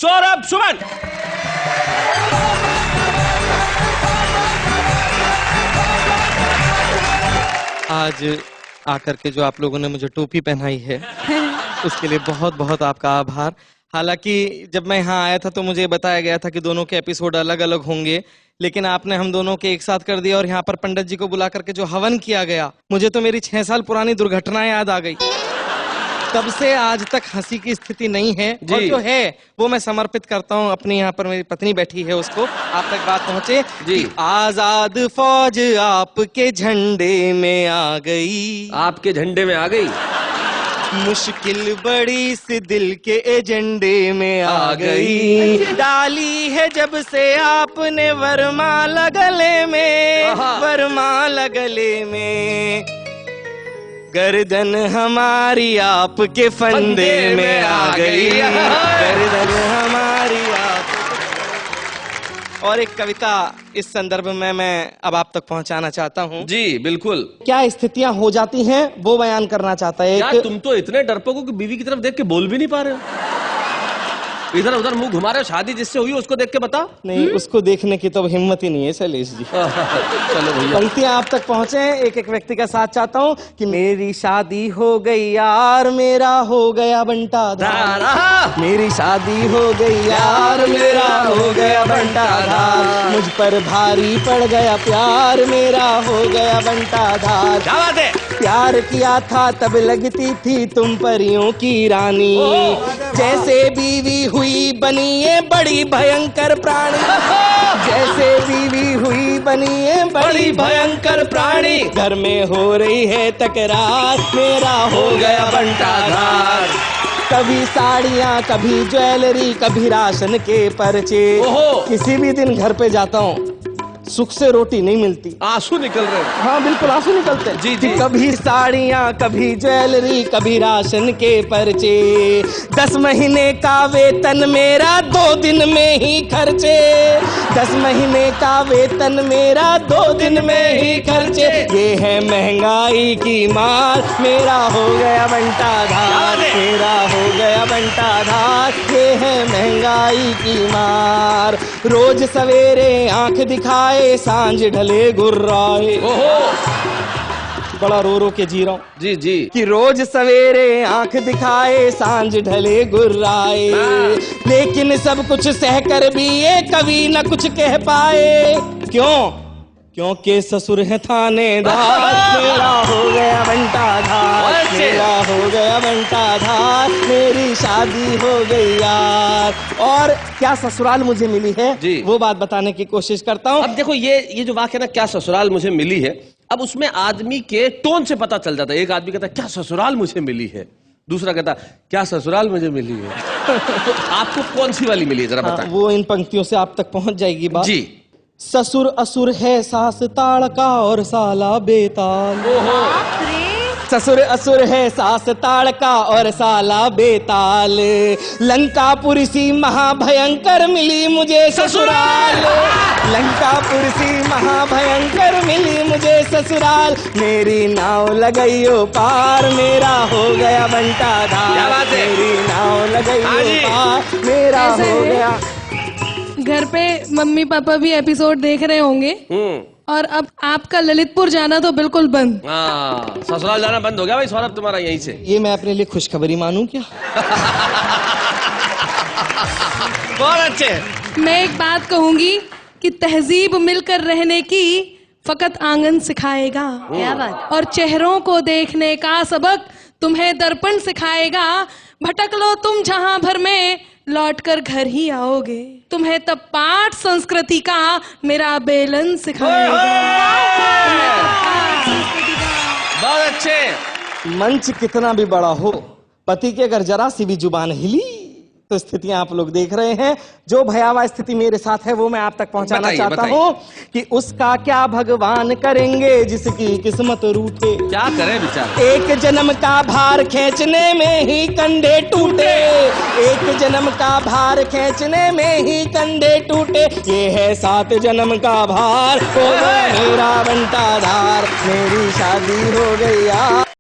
सौरभ सुमन। आज आकर के जो आप लोगों ने मुझे टोपी पहनाई है उसके लिए बहुत बहुत आपका आभार। हालांकि जब मैं यहाँ आया था तो मुझे बताया गया था कि दोनों के एपिसोड अलग अलग होंगे, लेकिन आपने हम दोनों के एक साथ कर दिया और यहाँ पर पंडित जी को बुला करके जो हवन किया गया, मुझे तो मेरी 6 साल पुरानी दुर्घटना याद आ गई। तब से आज तक हंसी की स्थिति नहीं है, और जो है वो मैं समर्पित करता हूँ अपनी, यहाँ पर मेरी पत्नी बैठी है उसको, आप तक बात पहुँचे जी। आजाद फौज आपके झंडे में आ गई, आपके झंडे में आ गई, मुश्किल बड़ी सी दिल के एजेंडे में आ गई, डाली है जब से आपने वरमाला गले में, वरमाला गले में, गर्दन हमारी आपके फंदे में आ गई, गर्दन हमारी आप। और एक कविता इस संदर्भ में मैं अब आप तक पहुंचाना चाहता हूं। जी बिल्कुल। क्या स्थितियां हो जाती हैं वो बयान करना चाहता है। यार तुम तो इतने डरपोक हो कि बीवी की तरफ देख के बोल भी नहीं पा रहे हो, इधर उधर मुंह घुमा रहे हो। शादी जिससे हुई उसको देख के बता। नहीं, उसको देखने की तो हिम्मत ही नहीं है शैलेश जी। चलो भैया, पंक्तियां आप तक पहुंचे। एक एक व्यक्ति का साथ चाहता हूं कि मेरी शादी हो गई यार, मेरा हो गया बंटा धार, मेरी शादी हो गई यार, मेरा हो गया बंटा धार, मुझ पर भारी पड़ गया प्यार, मेरा हो गया बंटा धार। क्या बात है। प्यार किया था तब लगती थी तुम परियों की रानी, जैसे बीवी हुई बनी है बड़ी भयंकर प्राणी, जैसे बीवी हुई बनी है बड़ी भयंकर प्राणी, घर में हो रही है तकरार, मेरा हो गया बंटा धार, कभी साड़ियाँ कभी ज्वेलरी कभी राशन के पर्चे, किसी भी दिन घर पे जाता हूँ सुख से रोटी नहीं मिलती, आंसू निकल रहे हैं। हाँ बिल्कुल आंसू निकलते हैं जी जी। कभी साड़ियाँ कभी ज्वेलरी कभी राशन के पर्चे, 10 महीने का वेतन मेरा 2 दिन में ही खर्चे, 10 महीने का वेतन मेरा 2 दिन में ही खर्चे, ये है महंगाई की मार, मेरा हो गया बंटा धार, मेरा हो गया बंटा धार, ये है महंगाई की मार, रोज सवेरे आंख दिखाए सांझ ढले गुर्राए, बड़ा रो रो के जी रहा हूं जी जी, कि रोज सवेरे आंख दिखाए सांझ ढले गुर्राए, लेकिन सब कुछ सहकर भी ये कभी न कुछ कह पाए, क्यों? क्योंकि ससुर है थानेदार, मेरा हो गया बंटा धार, मेरा हो गया बंटा धार, मेरी शादी हो गई यार। और क्या ससुराल मुझे मिली है जी, वो बात बताने की कोशिश करता हूँ। अब देखो ये जो वाक्य ना, क्या ससुराल मुझे मिली है, अब उसमें आदमी के टोन से पता चल जाता है। एक आदमी कहता है क्या ससुराल मुझे मिली है, दूसरा कहता क्या ससुराल मुझे मिली है। तो आपको कौन सी वाली मिली है जरा बताएं। वो इन पंक्तियों से आप तक पहुंच जाएगी बात जी। ससुर असुर है सास ताड़का और साला बेताल, ससुर असुर है सास ताड़का और साला बेताल, लंकापुरी सी महाभयंकर मिली मुझे ससुराल, लंकापुरी सी महाभयंकर मिली मुझे ससुराल, मेरी नाव लगइयो पार, मेरा हो गया बंटा धार, मेरी नाव लगइयो पार, मेरा हो गया। घर पे मम्मी पापा भी एपिसोड देख रहे होंगे और अब आपका ललितपुर जाना तो बिल्कुल बंद। ससुराल जाना बंद हो गया भाई सौरभ तुम्हारा यहीं से। ये मैं अपने लिए खुशखबरी मानूं क्या? बहुत अच्छे। मैं एक बात कहूंगी कि तहजीब मिलकर रहने की फकत आंगन सिखाएगा, क्या बात, और चेहरों को देखने का सबक तुम्हें दर्पण सिखाएगा, भटक लो तुम जहां भर में लौटकर घर ही आओगे, तुम्हें तब पाठ संस्कृति का मेरा बेलन सिखाएगा। बहुत अच्छे। मंच कितना भी बड़ा हो, पति की अगर जरा सी भी जुबान हिली तो स्थितियां आप लोग देख रहे हैं। जो भयावह स्थिति मेरे साथ है वो मैं आप तक पहुंचाना चाहता हूं कि उसका क्या भगवान करेंगे जिसकी किस्मत रूठे, क्या करें बेचारा, एक जन्म का भार खींचने में ही कंधे टूटे, एक जन्म का भार खींचने में ही कंधे टूटे, ये है 7 जन्म का भार, हो गया मेरा बंटा धार, मेरी शादी हो गई यार।